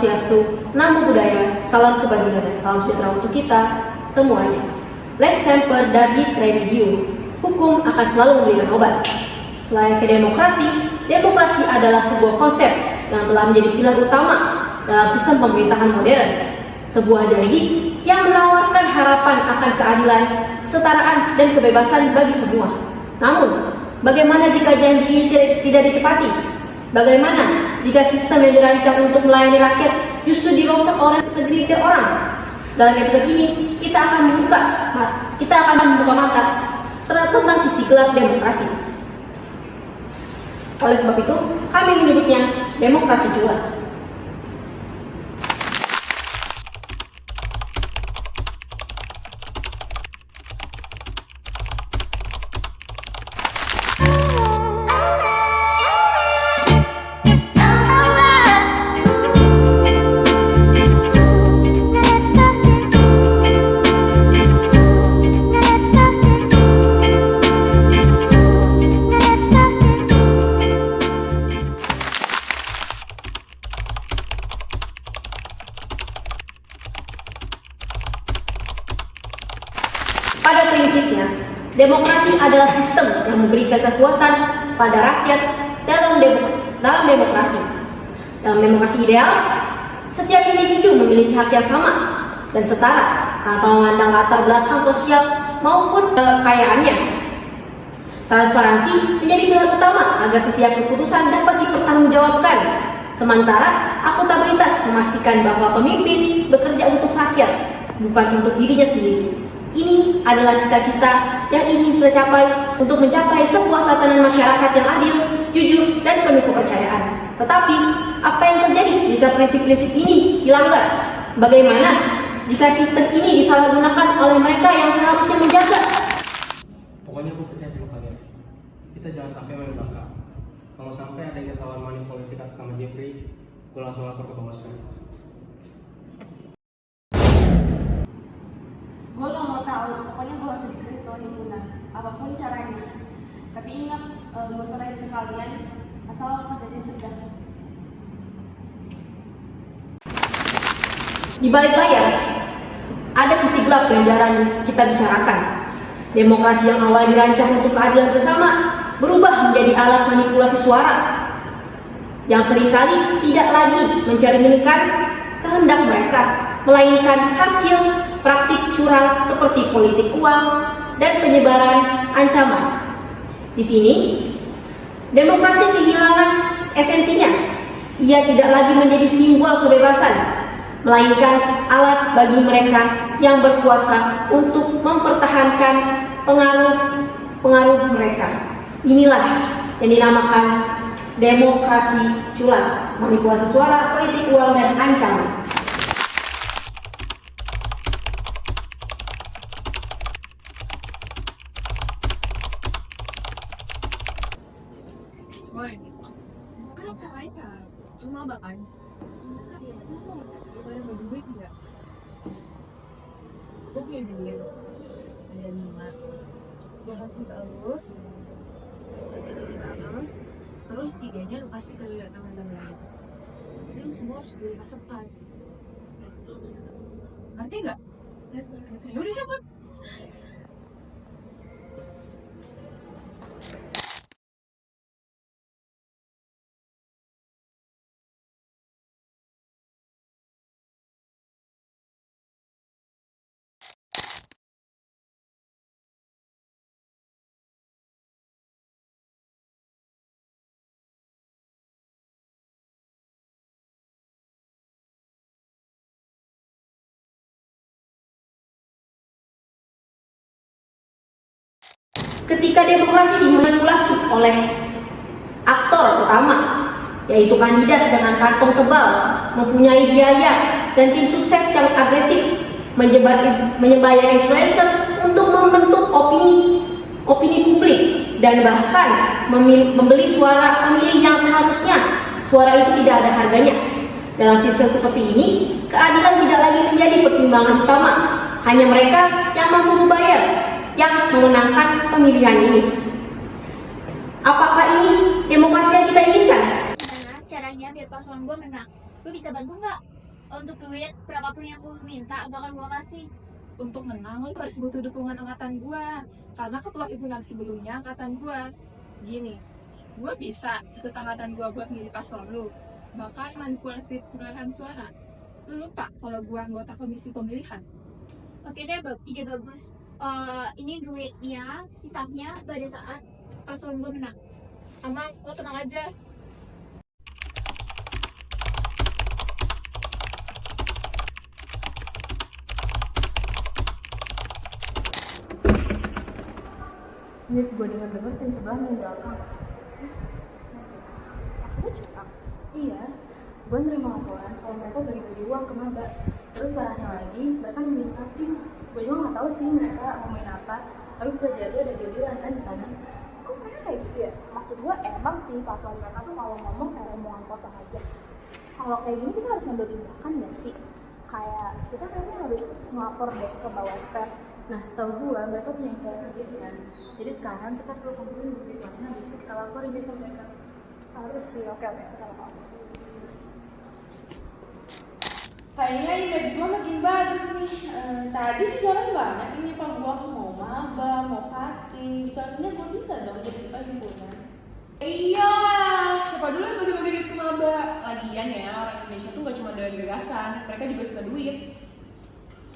Swastiastu, Namo Buddhaya, salam kebajikan dan salam sejahtera untuk kita semuanya. Lex semper David Remedium, hukum akan selalu memberikan obat. Selain ke demokrasi, demokrasi adalah sebuah konsep yang telah menjadi pilar utama dalam sistem pemerintahan modern. Sebuah janji yang menawarkan harapan akan keadilan, kesetaraan, dan kebebasan bagi semua. Namun, bagaimana jika janji ini tidak ditepati? Bagaimana jika sistem yang dirancang untuk melayani rakyat justru dirosak oleh segelintir orang? Dalam episode ini, kita akan membuka mata tentang sisi gelap demokrasi. Oleh sebab itu, kami menyebutnya demokrasi culas. Pada prinsipnya, demokrasi adalah sistem yang memberikan kekuatan pada rakyat dalam demokrasi. Dalam demokrasi ideal, setiap individu memiliki hak yang sama dan setara tanpa memandang latar belakang sosial maupun kekayaannya. Transparansi menjadi pilar utama agar setiap keputusan dapat dipertanggungjawabkan. Sementara akuntabilitas memastikan bahwa pemimpin bekerja untuk rakyat, bukan untuk dirinya sendiri. Ini adalah cita-cita yang ingin tercapai untuk mencapai sebuah tatanan masyarakat yang adil, jujur, dan penuh kepercayaan. Tetapi, apa yang terjadi jika prinsip-prinsip ini dilanggar? Bagaimana jika sistem ini disalahgunakan oleh mereka yang seharusnya menjaga? Pokoknya gue percaya sama kalian. Kita jangan sampai main belakang. Kalau sampai ada yang ketahuan money politik atas nama Jeffrey, gue langsung lapor ke Bawaslu. Gue gak mau tahu, pokoknya gue harus dikasih tahu himpunan, apapun caranya. Tapi ingat, gue serahin ke kalian, asal kerjanya cerdas. Di balik layar, ada sisi gelap yang jarang kita bicarakan. Demokrasi yang awal dirancang untuk keadilan bersama berubah menjadi alat manipulasi suara yang seringkali tidak lagi mencerminkan kehendak mereka, melainkan hasil praktik curang seperti politik uang dan penyebaran ancaman. Di sini, demokrasi kehilangan esensinya. Ia tidak lagi menjadi simbol kebebasan, melainkan alat bagi mereka yang berkuasa untuk mempertahankan pengaruh mereka. Inilah yang dinamakan demokrasi culas, manipulasi suara, politik uang, dan ancaman. Woi, kenapa aja? Lu mabak kan? Lu pada mau duit nggak? Gue punya duit, ada 5. Gue kasih ke lu, terus 3-nya lu kasih ke teman-teman lain. Jadi lu semua harus beli pasepan. Ngerti nggak? Yaudah siapa? Ketika demokrasi dimanipulasi oleh aktor utama, yaitu kandidat dengan kantong tebal, mempunyai biaya dan tim sukses yang agresif, menyebayar influencer untuk membentuk opini publik, dan bahkan membeli suara pemilih yang seharusnya suara itu tidak ada harganya. Dalam sistem seperti ini, keadilan tidak lagi menjadi pertimbangan utama, hanya mereka yang mampu membayar yang memenangkan pemilihan ini. Apakah ini demokrasi yang kita inginkan? Gimana caranya biar paslon gue menang? Lo bisa bantu nggak? Untuk duit, berapapun yang gue minta, bakal gue kasih. Untuk menang, lu harus butuh dukungan angkatan gua. Karena ketua himpunan sebelumnya angkatan gua. Gini, gua bisa ikut angkatan gua buat milih paslon lu. Bahkan manipulasi perolehan suara. Lu lupa kalau gua anggota komisi pemilihan. Oke deh, ide bagus. Ini duitnya, sisanya pada saat paslon gue menang. Aman, lo tenang aja. Ini gue denger tim sebelah meninggalkan. Maksudnya curang? Iya, gue nerima laporan kalau mereka bagi-bagi uang ke maba. Terus parahnya lagi, mereka meminta tim. Gue juga nggak tahu sih mereka mau main apa, tapi bisa jadi ada deal-dealan kan di sana. Kok mereka kayak gitu ya? Maksud gue emang sih paslon mereka tuh kalau ngomong kayak omongan kosong aja. Kalau kayak gini kita harus ngambil tindakan nggak sih? Kayak kita kayaknya harus ngelapor deh ke Bawasper. Nah, setahu gue mereka punya kayak gitu kan. Jadi sekarang kita perlu kumpulin bukti kuatnya, habis itu kita laporin deh ke mereka. Harus sih, oke kita lapor. Kayaknya image gue makin bagus nih. Tadi di jalan banyak ini pak gue mau maba, mau cutting. Itu artinya gue bisa dong jadi ketua himpunan. Iya, siapa dulu yang bagi-bagi duit ke maba? Lagian ya, orang Indonesia tuh gak cuma doyan gagasan, mereka juga suka duit.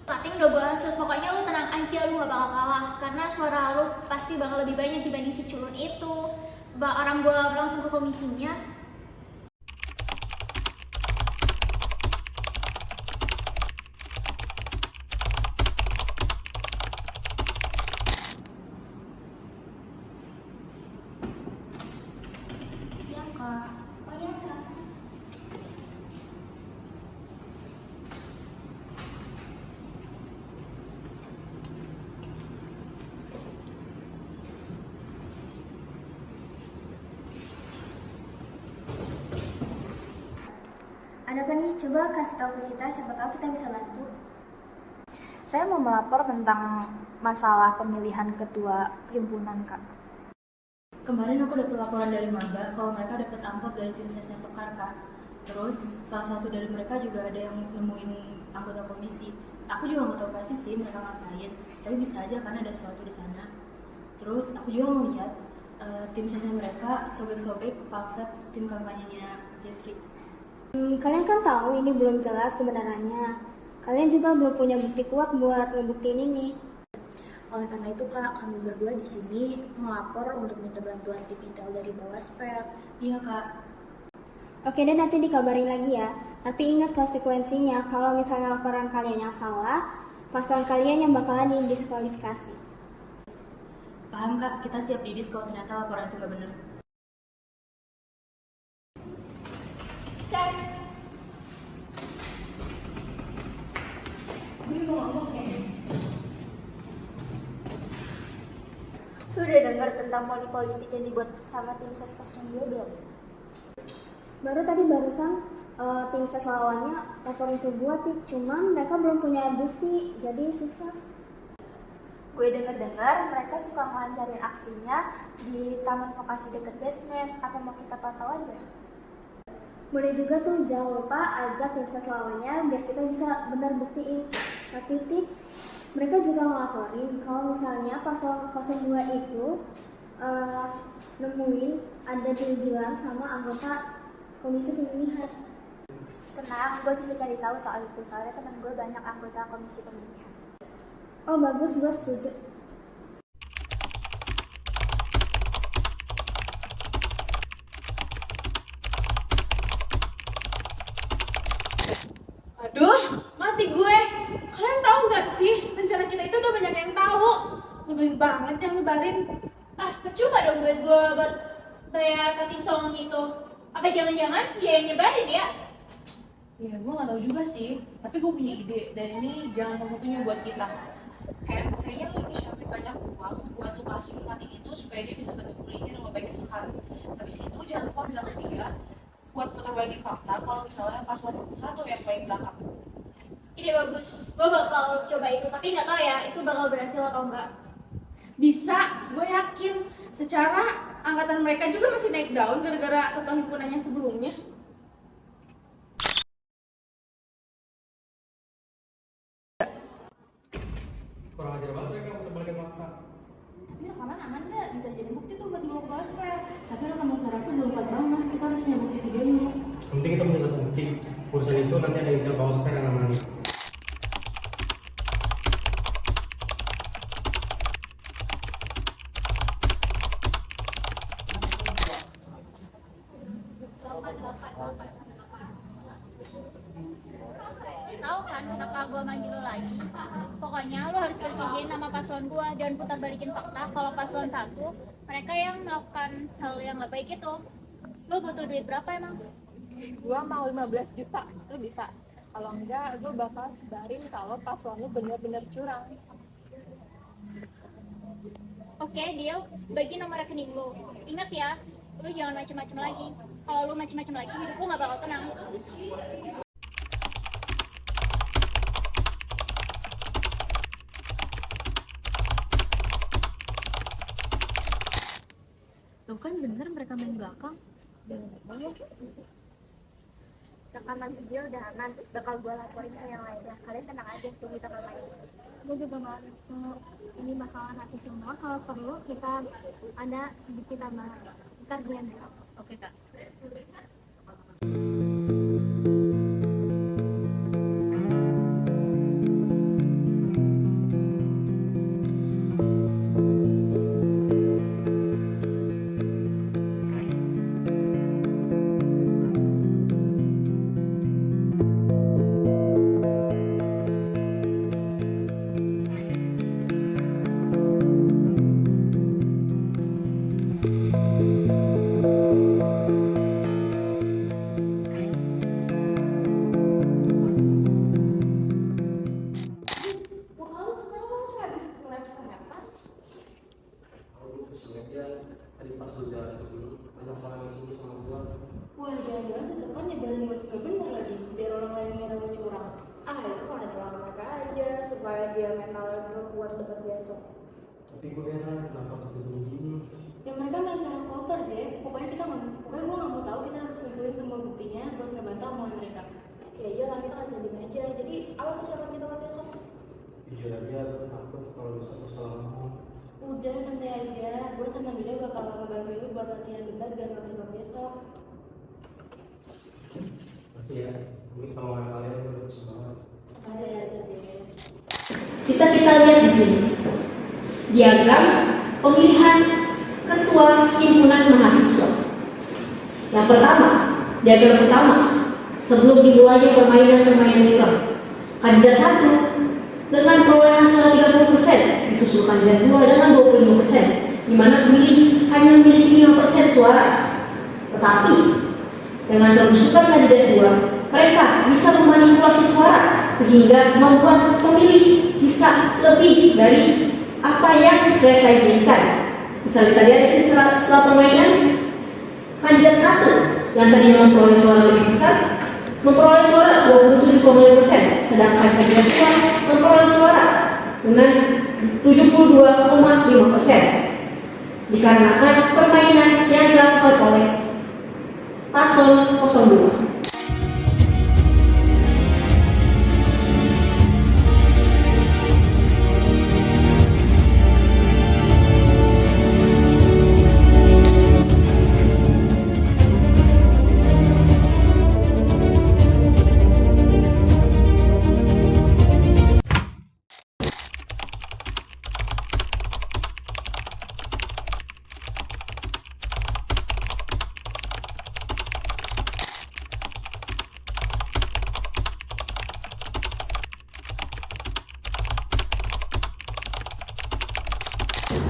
Cutting udah gue hasut, pokoknya lu tenang aja, lu gak bakal kalah. Karena suara lu pasti bakal lebih banyak dibanding si culun itu. Orang gue langsung ke komisinya. Siap kak. Oh iya, silakan. Ada apa nih? Coba kasih tahu ke kita, siapa tahu kita bisa bantu. Saya mau melapor tentang masalah pemilihan ketua himpunan kak. Kemarin aku dapat laporan dari maba kalau mereka dapat amplop dari tim sesnya Sekar kak. Terus salah satu dari mereka juga ada yang nemuin anggota komisi. Aku juga nggak tahu pasti sih mereka ngapain, tapi bisa aja karena ada sesuatu di sana. Terus aku juga ngeliat tim sesnya mereka sobek-sobek pamflet tim kampanyenya Jeffrey. Kalian kan tahu ini belum jelas kebenarannya. Kalian juga belum punya bukti kuat buat ngebuktiin ini. Oleh karena itu kak, kami berdua di sini melapor untuk minta bantuan tim intel dari Bawasper. Iya kak. Oke deh, nanti dikabarin lagi ya. Tapi ingat konsekuensinya, kalau misalnya laporan kalian yang salah, paslon kalian yang bakalan didiskualifikasi. Paham kak, kita siap didis kalau ternyata laporan itu nggak benar. Lu udah dengar tentang money politik yang dibuat sama tim ses paslon gue belum? Barusan tim ses lawannya laporin ke gua, cuman mereka belum punya bukti, jadi susah. Gue dengar mereka suka ngelancarin aksinya di taman lokasi deket basement. Apa mau kita pantau aja? Boleh juga tuh, jangan lupa ajak tim ses lawannya biar kita bisa benar buktiin. Tapi mereka juga ngelaporin kalau misalnya pasal 02 itu nemuin ada deal-dealan sama anggota komisi pemilihan. Tenang, gue bisa cari tahu soal itu. Soalnya teman gue banyak anggota komisi pemilihan. Oh bagus, gue setuju. Aduh, mati gue. Kalian tahu nggak sih, rencana kita itu udah banyak yang tahu. Nyebelin banget yang nyebarin. Ah, percuma dong duit gue buat bayar cutting song itu. Apa jangan-jangan dia yang nyebarin ya? Ya, gue gak tahu juga sih, tapi gue punya ide, dan ini jangan salah satunya buat kita. Kayaknya lo bisa beri banyak uang buat lo kasih pelatih itu supaya dia bisa bantu kuliahnya nama baiknya sekarang. Habis itu jangan lupa bilang ke dia buat putar balik fakta kalau misalnya paslon satu yang paling belakang. Ide bagus, gue bakal coba itu, tapi nggak tahu ya itu bakal berhasil atau enggak. Bisa, gue yakin. Secara angkatan mereka juga masih naik daun gara-gara ketua himpunannya sebelumnya. Kurang ajar banget mereka untuk balikin fakta. Tapi rekaman aman nggak? Bisa jadi bukti tuh buat dibawa ke Bawasper. Tapi rekaman suara tuh belum kuat banget, kita harus punya bukti videonya. Penting kita punya satu bukti. Urusan itu nanti ada intel Bawasper yang namanya. Tahu kan kenapa gue manggil lo lagi? Pokoknya lo harus bersihin nama paslon gue dan putar balikin fakta kalau paslon 1 mereka yang melakukan hal yang gak baik itu. Lo butuh duit berapa emang? Gua mau 15 juta, lu bisa? Kalau enggak, gue bakal sebarin kalau paslon lu bener-bener curang. Oke, deal. Bagi nomor rekening lo. Ingat ya, lo jangan macem-macem lagi. Kalau lo macem-macem lagi, hidup lo gak bakal tenang. Tuh kan bener mereka main belakang. Rekaman video udah aman, bakal gue laporin ke yang lainnya. Kalian tenang aja, tunggu tanggal main. Gue juga mau ini bakalan hati semua. Kalau perlu kita ada bukti tambahan. Ntar gue yang bilang. Oke kak. Tadi pas gue jalan kesini, banyak orang yang sini sama gue. Wah, jangan-jangan si Sekar nyebarin gue suka bener lagi, biar orang lain ngira gue curang. Ah, itu kalau ada orang mereka aja supaya dia mentalnya kuat debat besok. Tapi gue heran, kenapa pas gini? Ya mereka main cara kotor, Jeff. Pokoknya gue nggak mau tahu, kita harus kumpulin semua buktinya buat ngebantah omongan mereka. Ya iyalah, kita kan bisa diem aja. Jadi apa persiapan kita buat besok? Jujur aja, gue takut kalau bisa gue salah ngomong. Udah, santai aja. Gue sama Mida bakal ngebantuin lu buat latihan debat biar nanti besok. Masih ya, mungkin kalau kalian udah bisa banget. Santai aja, Jeff. Bisa kita lihat di sini. Diagram pemilihan ketua himpunan mahasiswa. Yang pertama, diagram pertama, sebelum dimulainya permainan curang. Kandidat 1 dengan perolehan suara 30%, disusul kandidat 2 dengan 25%, di mana pemilih hanya memiliki 5% suara. Tetapi dengan kebusukan kandidat 2, mereka bisa memanipulasi suara sehingga membuat pemilih bisa lebih dari apa yang mereka inginkan. Bisa kita lihat di sini setelah permainan, kandidat 1 yang tadinya memperoleh suara lebih besar memperoleh suara 27,5%, sedangkan kandidat 2 memperoleh suara dengan 72,5%. Dikarenakan permainan yang dilakukan oleh paslon 02.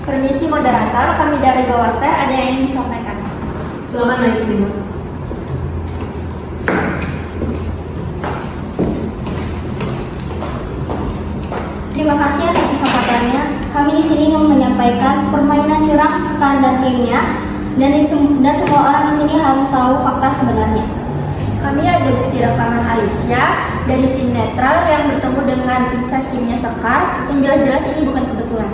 Permisi moderator, kami dari Bawasper ada yang ingin disampaikan. Silakan naik Bimo. Terima kasih atas kesempatannya. Kami di sini ingin menyampaikan permainan curang Sekan dan timnya, dan semua orang di sini harus tahu fakta sebenarnya. Kami ada bukti rekaman Alicia dari tim netral yang bertemu dengan tim ses timnya Sekar, yang jelas-jelas ini bukan kebetulan.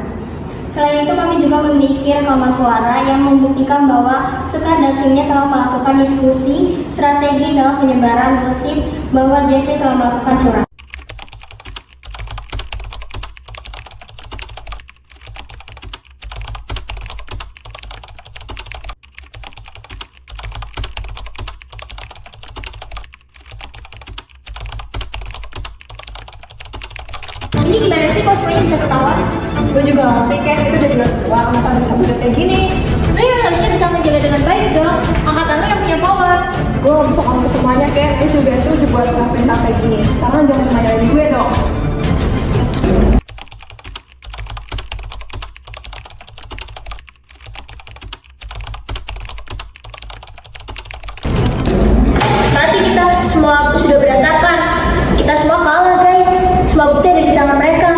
Selain itu kami juga memiliki rekaman suara yang membuktikan bahwa Sekar dan timnya telah melakukan diskusi strategi dalam penyebaran gosip bahwa Jeffrey telah melakukan curang. Kami juga memiliki rekaman suara yang membuktikan bahwa Sekar dan timnya telah melakukan diskusi strategi dalam penyebaran gosip bahwa Jeffrey telah melakukan curang. Kami juga memiliki rekaman suara yang membuktikan bahwa Sekar dan timnya telah melakukan diskusi strategi dalam penyebaran gosip bahwa Jeffrey telah melakukan curang. Ini gimana sih kok semuanya bisa ketahuan? Gue juga gak ngerti kan, itu udah jelas keluar, kenapa bisa buat kayak gini? Sebenarnya harusnya bisa menjaga dengan baik dong. Angkatan lo yang punya power. Gue gak bisa ngomong semuanya kan, gue juga itu buat ngelakuin hal kayak gini. Sekarang jangan cuma dari gue dong. Nanti kita semua sudah berantakan. Kita semua kalah guys. Semua bukti ada di tangan mereka.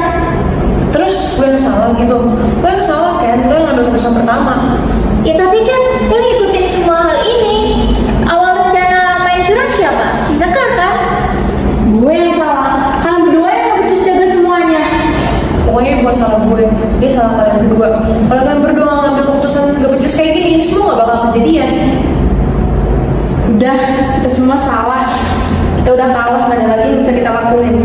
Terus gue yang salah gitu? Gue yang salah kan, lo yang ngambil keputusan pertama. Ya tapi kan lo ngikutin semua hal ini. Awal rencana main curang siapa? Si Sekar kan? Gue yang salah, kalian berdua yang gak becus jaga semuanya. Pokoknya bukan salah gue, dia salah kalian berdua. Kalau kalian berdua nggak ngambil keputusan gak becus kayak gini, ini semua gak bakal kejadian. Udah, kita semua salah. Kita udah kalah, gak ada lagi yang bisa kita lakuin.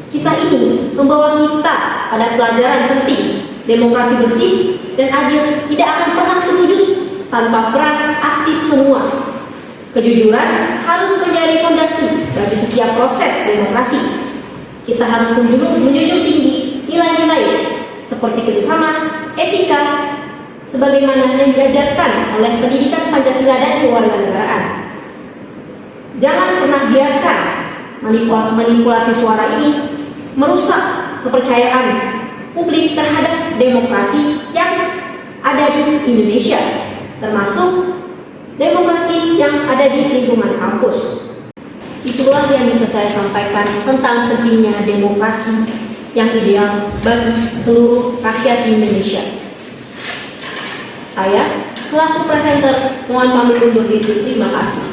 Kisah ini membawa kita pada pelajaran penting. Demokrasi bersih dan adil tidak akan pernah terwujud tanpa peran aktif semua. Kejujuran harus menjadi fondasi bagi setiap proses demokrasi. Kita harus menjunjung tinggi nilai-nilai seperti kerjasama, etika, sebagaimana yang diajarkan oleh pendidikan Pancasila dan kewarganegaraan. Jangan pernah biarkan manipulasi suara ini merusak kepercayaan publik terhadap demokrasi yang ada di Indonesia, termasuk demokrasi yang ada di lingkungan kampus. Itulah yang bisa saya sampaikan tentang pentingnya demokrasi yang ideal bagi seluruh rakyat di Indonesia. Saya selaku presenter mohon pamit undur diri. Terima kasih.